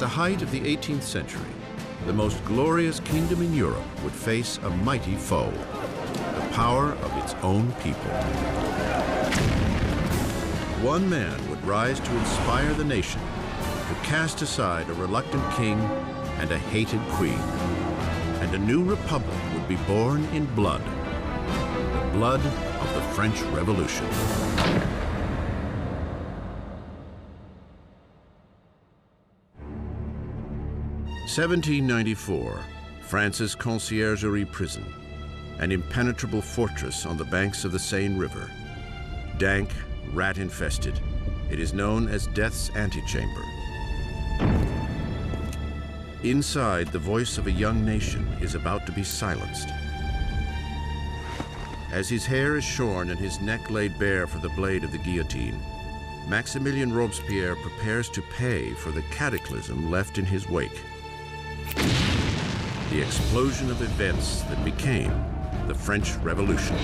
the height of the 18th century, the most glorious kingdom in Europe would face a mighty foe, the power of its own people. One man would rise to inspire the nation, to cast aside a reluctant king and a hated queen, and a new republic would be born in blood, the blood of the French Revolution. (1794), France's Conciergerie prison, an impenetrable fortress on the banks of the Seine River. Dank, rat-infested, it is known as Death's Antechamber. Inside, the voice of a young nation is about to be silenced. As his hair is shorn and his neck laid bare for the blade of the guillotine, Maximilien Robespierre prepares to pay for the cataclysm left in his wake. The explosion of events that became the French Revolution.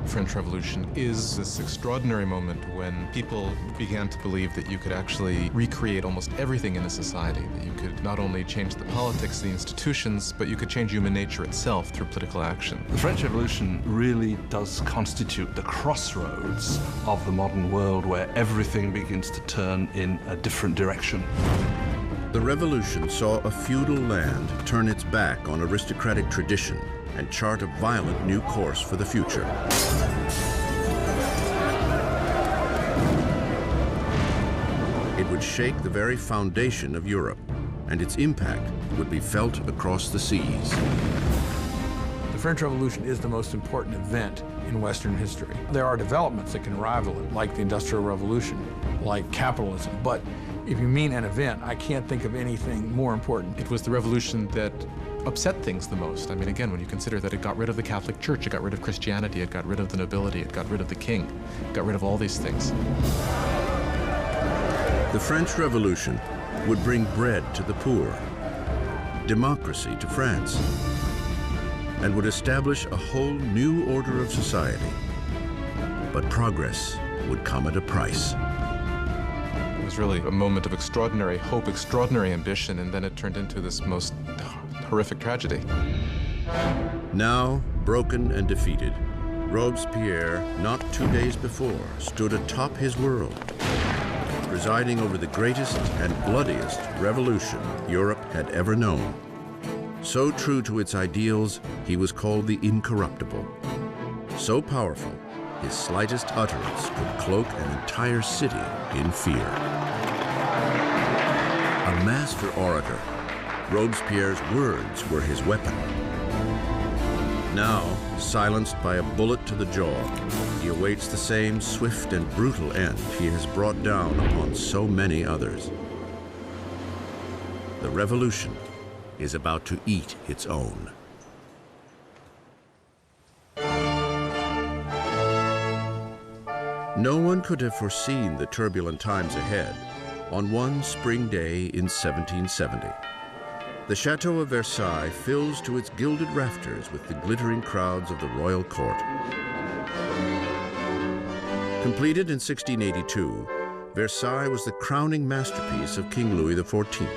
The French Revolution is this extraordinary moment when people began to believe that you could actually recreate almost everything in a society, that you could not only change the politics, the institutions, but you could change human nature itself through political action. The French Revolution really does constitute the crossroads of the modern world where everything begins to turn in a different direction. The revolution saw a feudal land turn its back on aristocratic tradition and chart a violent new course for the future. It would shake the very foundation of Europe, and its impact would be felt across the seas. The French Revolution is the most important event in Western history. There are developments that can rival it, like the Industrial Revolution, like capitalism, but if you mean an event, I can't think of anything more important. It was the revolution that upset things the most. I mean, again, when you consider that it got rid of the Catholic Church, it got rid of Christianity, it got rid of the nobility, it got rid of the king, it got rid of all these things. The French Revolution would bring bread to the poor, democracy to France, and would establish a whole new order of society. But progress would come at a price. It was really a moment of extraordinary hope, extraordinary ambition, and then it turned into this most horrific tragedy. Now, broken and defeated, Robespierre, not 2 days before, stood atop his world, presiding over the greatest and bloodiest revolution Europe had ever known. So true to its ideals, he was called the Incorruptible. So powerful, his slightest utterance could cloak an entire city in fear. A master orator, Robespierre's words were his weapon. Now, silenced by a bullet to the jaw, he awaits the same swift and brutal end he has brought down upon so many others. The revolution is about to eat its own. No one could have foreseen the turbulent times ahead on one spring day in 1770. The Chateau of Versailles fills to its gilded rafters with the glittering crowds of the royal court. Completed in 1682, Versailles was the crowning masterpiece of King Louis XIV.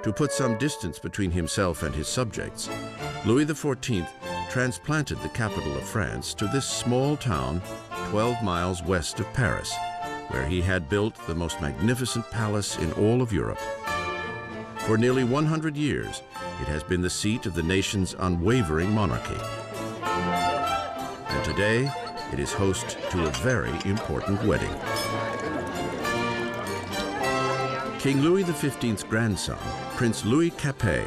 To put some distance between himself and his subjects, Louis XIV transplanted the capital of France to this small town 12 miles west of Paris, where he had built the most magnificent palace in all of Europe. For nearly 100 years, it has been the seat of the nation's unwavering monarchy. And today, it is host to a very important wedding. King Louis XV's grandson, Prince Louis Capet,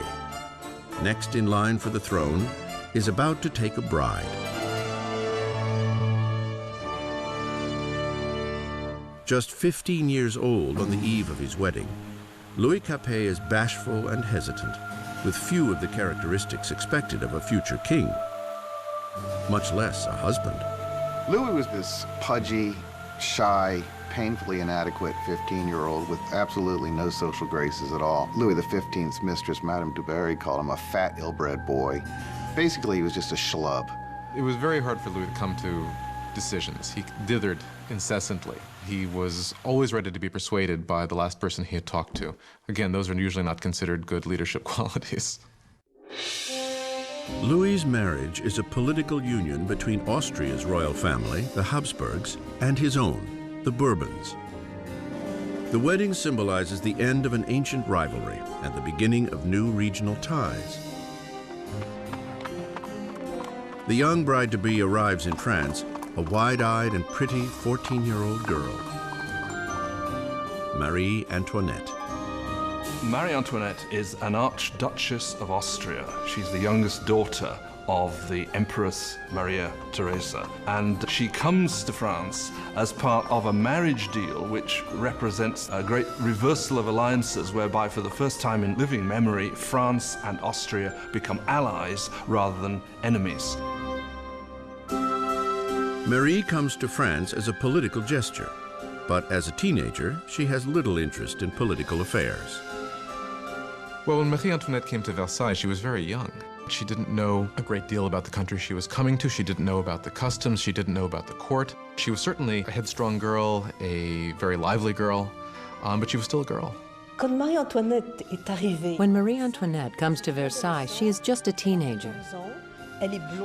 next in line for the throne, is about to take a bride. Just 15 years old on the eve of his wedding, Louis Capet is bashful and hesitant, with few of the characteristics expected of a future king, much less a husband. Louis was this pudgy, shy, painfully inadequate 15-year-old with absolutely no social graces at all. Louis XV's mistress, Madame du Barry, called him a fat, ill-bred boy. Basically, he was just a schlub. It was very hard for Louis to come to decisions. He dithered incessantly. He was always ready to be persuaded by the last person he had talked to. Again, those are usually not considered good leadership qualities. Louis's marriage is a political union between Austria's royal family, the Habsburgs, and his own, the Bourbons. The wedding symbolizes the end of an ancient rivalry and the beginning of new regional ties. The young bride-to-be arrives in France, a wide-eyed and pretty 14-year-old girl, Marie Antoinette. Marie Antoinette is an Archduchess of Austria. She's the youngest daughter of the Empress Maria Theresa. And she comes to France as part of a marriage deal which represents a great reversal of alliances whereby for the first time in living memory, France and Austria become allies rather than enemies. Marie comes to France as a political gesture, but as a teenager, she has little interest in political affairs. Well, when Marie Antoinette came to Versailles, she was very young. She didn't know a great deal about the country she was coming to. She didn't know about the customs. She didn't know about the court. She was certainly a headstrong girl, a very lively girl, but she was still a girl. When Marie Antoinette comes to Versailles, she is just a teenager.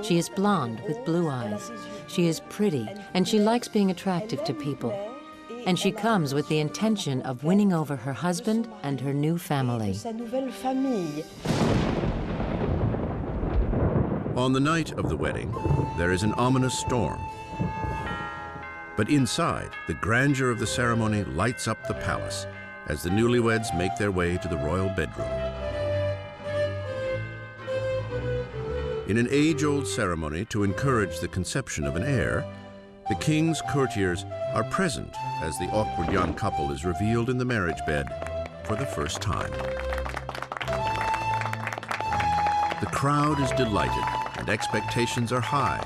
She is blonde with blue eyes. She is pretty, and she likes being attractive to people. And she comes with the intention of winning over her husband and her new family. On the night of the wedding, there is an ominous storm. But inside, the grandeur of the ceremony lights up the palace as the newlyweds make their way to the royal bedroom. In an age-old ceremony to encourage the conception of an heir, the king's courtiers are present as the awkward young couple is revealed in the marriage bed for the first time. The crowd is delighted and expectations are high.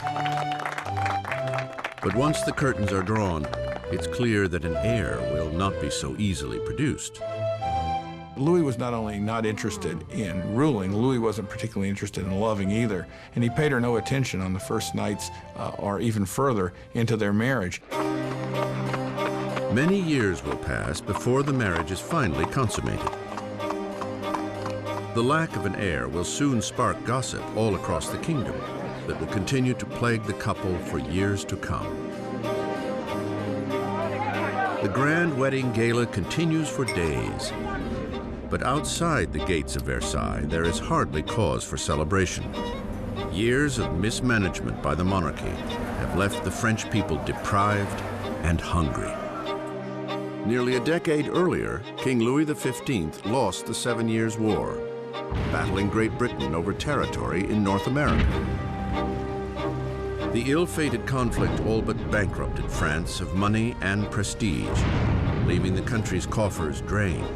But once the curtains are drawn, it's clear that an heir will not be so easily produced. Louis was not only not interested in ruling, Louis wasn't particularly interested in loving either, and he paid her no attention on the first nights or even further into their marriage. Many years will pass before the marriage is finally consummated. The lack of an heir will soon spark gossip all across the kingdom that will continue to plague the couple for years to come. The grand wedding gala continues for days. But outside the gates of Versailles, there is hardly cause for celebration. Years of mismanagement by the monarchy have left the French people deprived and hungry. Nearly a decade earlier, King Louis XV lost the 7 Years' War, battling Great Britain over territory in North America. The ill-fated conflict all but bankrupted France of money and prestige, leaving the country's coffers drained,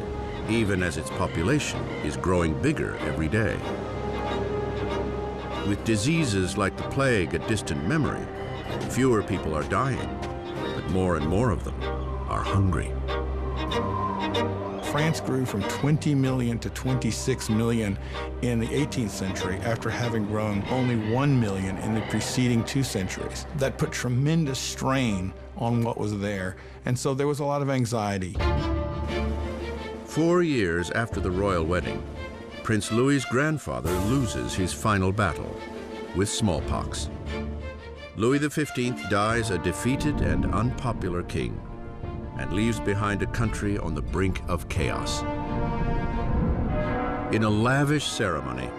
even as its population is growing bigger every day. With diseases like the plague a distant memory, fewer people are dying, but more and more of them are hungry. France grew from 20 million to 26 million in the 18th century after having grown only 1 million in the preceding 2 centuries. That put tremendous strain on what was there, and so there was a lot of anxiety. 4 years after the royal wedding, Prince Louis's grandfather loses his final battle with smallpox. Louis XV dies a defeated and unpopular king and leaves behind a country on the brink of chaos. In a lavish ceremony,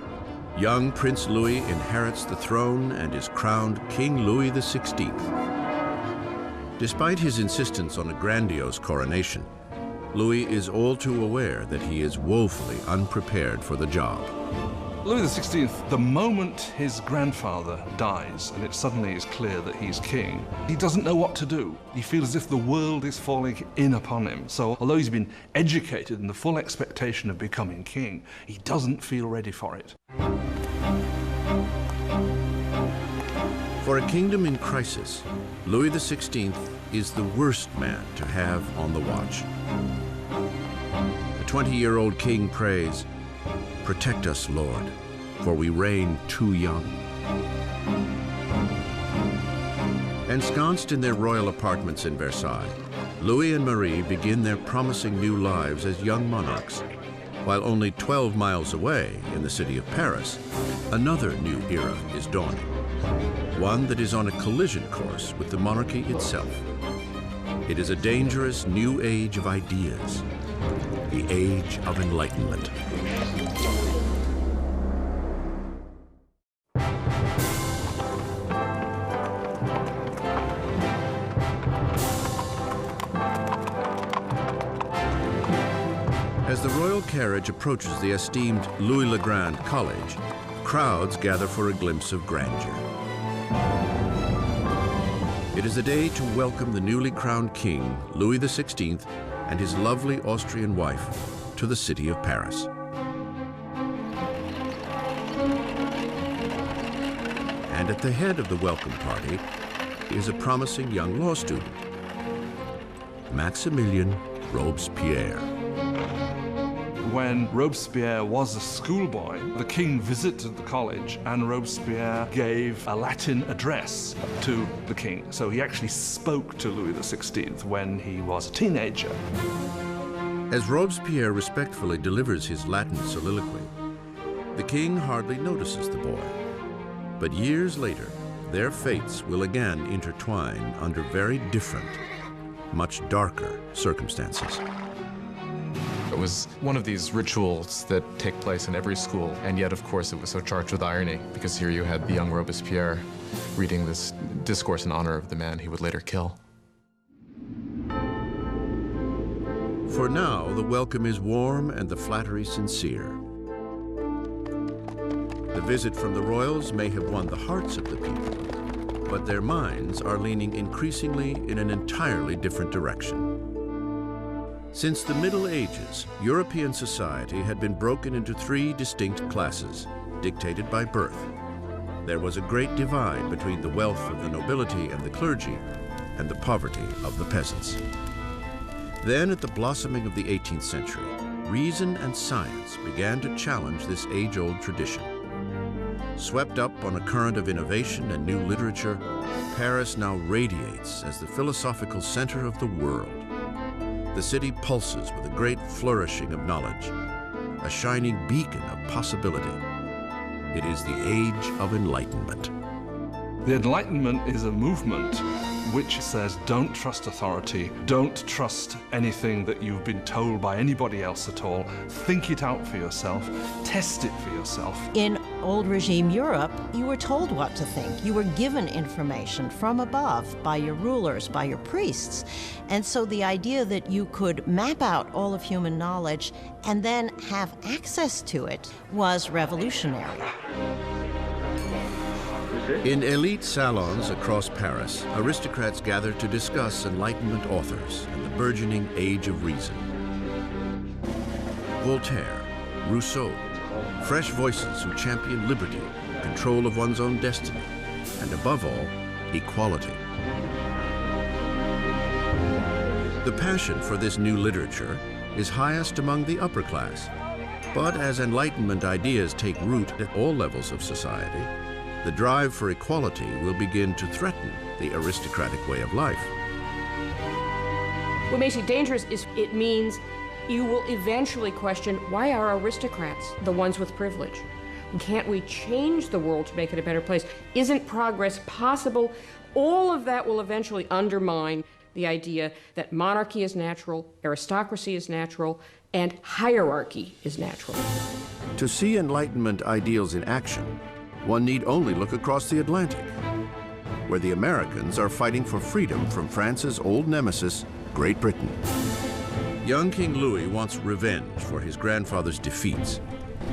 young Prince Louis inherits the throne and is crowned King Louis XVI. Despite his insistence on a grandiose coronation, Louis is all too aware that he is woefully unprepared for the job. Louis XVI, the moment his grandfather dies and it suddenly is clear that he's king, he doesn't know what to do. He feels as if the world is falling in upon him. So although he's been educated in the full expectation of becoming king, he doesn't feel ready for it. For a kingdom in crisis, Louis XVI is the worst man to have on the watch. The 20-year-old king prays, "Protect us, Lord, for we reign too young." Ensconced in their royal apartments in Versailles, Louis and Marie begin their promising new lives as young monarchs, while only 12 miles away in the city of Paris, another new era is dawning, one that is on a collision course with the monarchy itself. It is a dangerous new age of ideas, the Age of Enlightenment. As the royal carriage approaches the esteemed Louis le Grand College, crowds gather for a glimpse of grandeur. It is a day to welcome the newly crowned king, Louis XVI, and his lovely Austrian wife to the city of Paris. And at the head of the welcome party is a promising young law student, Maximilien Robespierre. When Robespierre was a schoolboy, the king visited the college and Robespierre gave a Latin address to the king. So he actually spoke to Louis XVI when he was a teenager. As Robespierre respectfully delivers his Latin soliloquy, the king hardly notices the boy. But years later, their fates will again intertwine under very different, much darker circumstances. It was one of these rituals that take place in every school, and yet, of course, it was so charged with irony, because here you had the young Robespierre reading this discourse in honor of the man he would later kill. For now, the welcome is warm and the flattery sincere. The visit from the royals may have won the hearts of the people, but their minds are leaning increasingly in an entirely different direction. Since the Middle Ages, European society had been broken into three distinct classes, dictated by birth. There was a great divide between the wealth of the nobility and the clergy and the poverty of the peasants. Then, at the blossoming of the 18th century, reason and science began to challenge this age-old tradition. Swept up on a current of innovation and new literature, Paris now radiates as the philosophical center of the world. The city pulses with a great flourishing of knowledge, a shining beacon of possibility. It is the Age of Enlightenment. The Enlightenment is a movement which says don't trust authority, don't trust anything that you've been told by anybody else at all. Think it out for yourself, test it for yourself. In old regime Europe, you were told what to think. You were given information from above by your rulers, by your priests. And so the idea that you could map out all of human knowledge and then have access to it was revolutionary. In elite salons across Paris, aristocrats gather to discuss Enlightenment authors and the burgeoning Age of Reason. Voltaire, Rousseau, fresh voices who champion liberty, control of one's own destiny, and above all, equality. The passion for this new literature is highest among the upper class, but as Enlightenment ideas take root at all levels of society, the drive for equality will begin to threaten the aristocratic way of life. What makes it dangerous is it means you will eventually question, why are aristocrats the ones with privilege? Can't we change the world to make it a better place? Isn't progress possible? All of that will eventually undermine the idea that monarchy is natural, aristocracy is natural, and hierarchy is natural. To see Enlightenment ideals in action, one need only look across the Atlantic, where the Americans are fighting for freedom from France's old nemesis, Great Britain. Young King Louis wants revenge for his grandfather's defeats,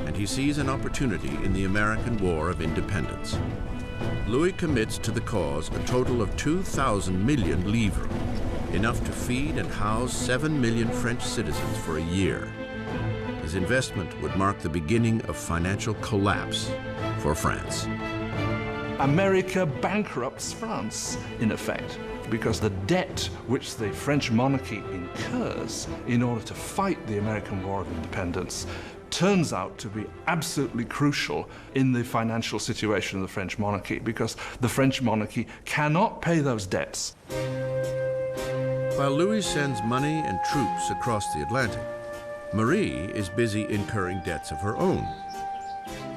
and he sees an opportunity in the American War of Independence. Louis commits to the cause a total of 2,000 million livres, enough to feed and house 7 million French citizens for a year. His investment would mark the beginning of financial collapse for France. America bankrupts France, in effect, because the debt which the French monarchy incurs in order to fight the American War of Independence turns out to be absolutely crucial in the financial situation of the French monarchy, because the French monarchy cannot pay those debts. While Louis sends money and troops across the Atlantic, Marie is busy incurring debts of her own.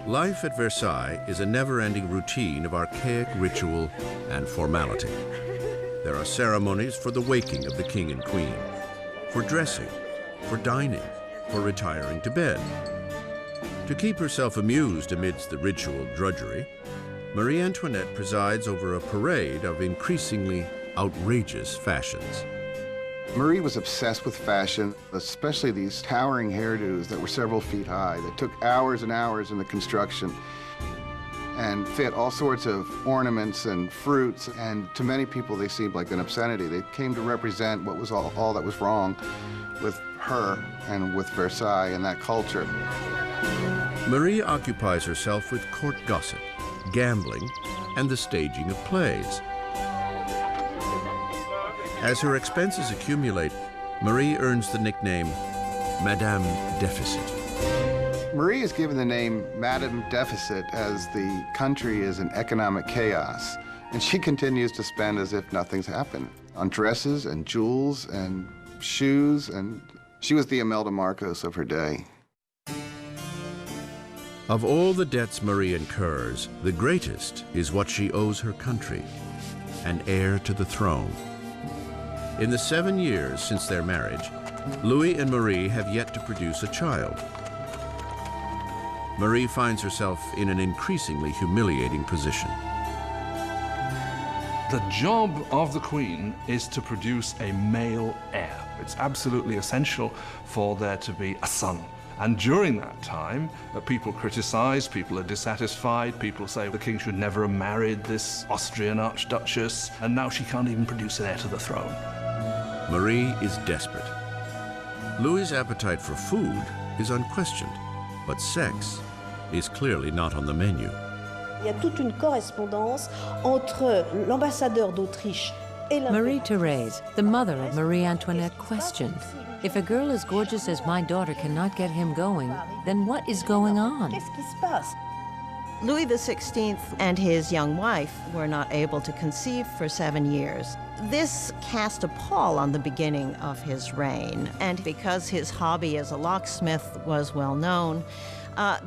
Life at Versailles is a never-ending routine of archaic ritual and formality. There are ceremonies for the waking of the king and queen, for dressing, for dining, for retiring to bed. To keep herself amused amidst the ritual drudgery, Marie Antoinette presides over a parade of increasingly outrageous fashions. Marie was obsessed with fashion, especially these towering hairdos that were several feet high, that took hours and hours in the construction and fit all sorts of ornaments and fruits, and to many people they seemed like an obscenity. They came to represent what was all that was wrong with her and with Versailles and that culture. Marie occupies herself with court gossip, gambling, and the staging of plays. As her expenses accumulate, Marie earns the nickname Madame Deficit. Marie is given the name Madame Deficit as the country is in economic chaos, and she continues to spend as if nothing's happened on dresses and jewels and shoes, and she was the Imelda Marcos of her day. Of all the debts Marie incurs, the greatest is what she owes her country, an heir to the throne. In the 7 years since their marriage, Louis and Marie have yet to produce a child. Marie finds herself in an increasingly humiliating position. The job of the Queen is to produce a male heir. It's absolutely essential for there to be a son. And during that time, people criticize, people are dissatisfied, people say the king should never have married this Austrian archduchess, and now she can't even produce an heir to the throne. Marie is desperate. Louis's appetite for food is unquestioned, but sex is clearly not on the menu. Il y a toute une correspondance entre l'ambassadeur d'Autriche et Marie-Thérèse, the mother of Marie Antoinette, questioned, if a girl as gorgeous as my daughter cannot get him going, then what is going on? Qu'est-ce qui se passe? Louis XVI and his young wife were not able to conceive for 7 years. This cast a pall on the beginning of his reign, and because his hobby as a locksmith was well known,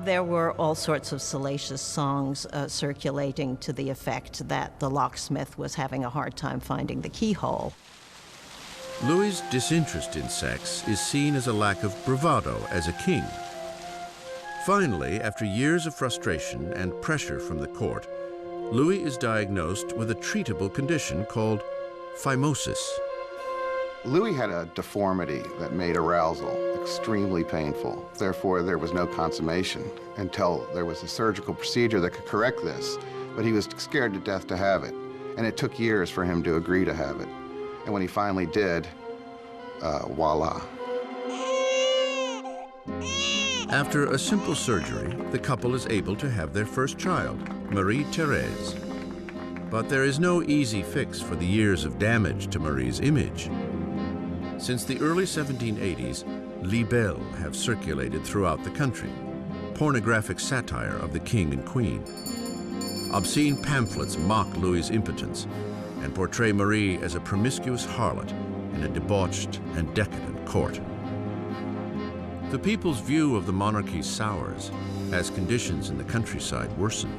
there were all sorts of salacious songs circulating to the effect that the locksmith was having a hard time finding the keyhole. Louis's disinterest in sex is seen as a lack of bravado as a king. Finally, after years of frustration and pressure from the court, Louis is diagnosed with a treatable condition called phimosis. Louis had a deformity that made arousal extremely painful. Therefore, there was no consummation until there was a surgical procedure that could correct this. But he was scared to death to have it, and it took years for him to agree to have it. And when he finally did, voila. After a simple surgery, the couple is able to have their first child, Marie-Thérèse. But there is no easy fix for the years of damage to Marie's image. Since the early 1780s, libelles have circulated throughout the country, pornographic satire of the king and queen. Obscene pamphlets mock Louis's impotence and portray Marie as a promiscuous harlot in a debauched and decadent court. The people's view of the monarchy sours as conditions in the countryside worsen.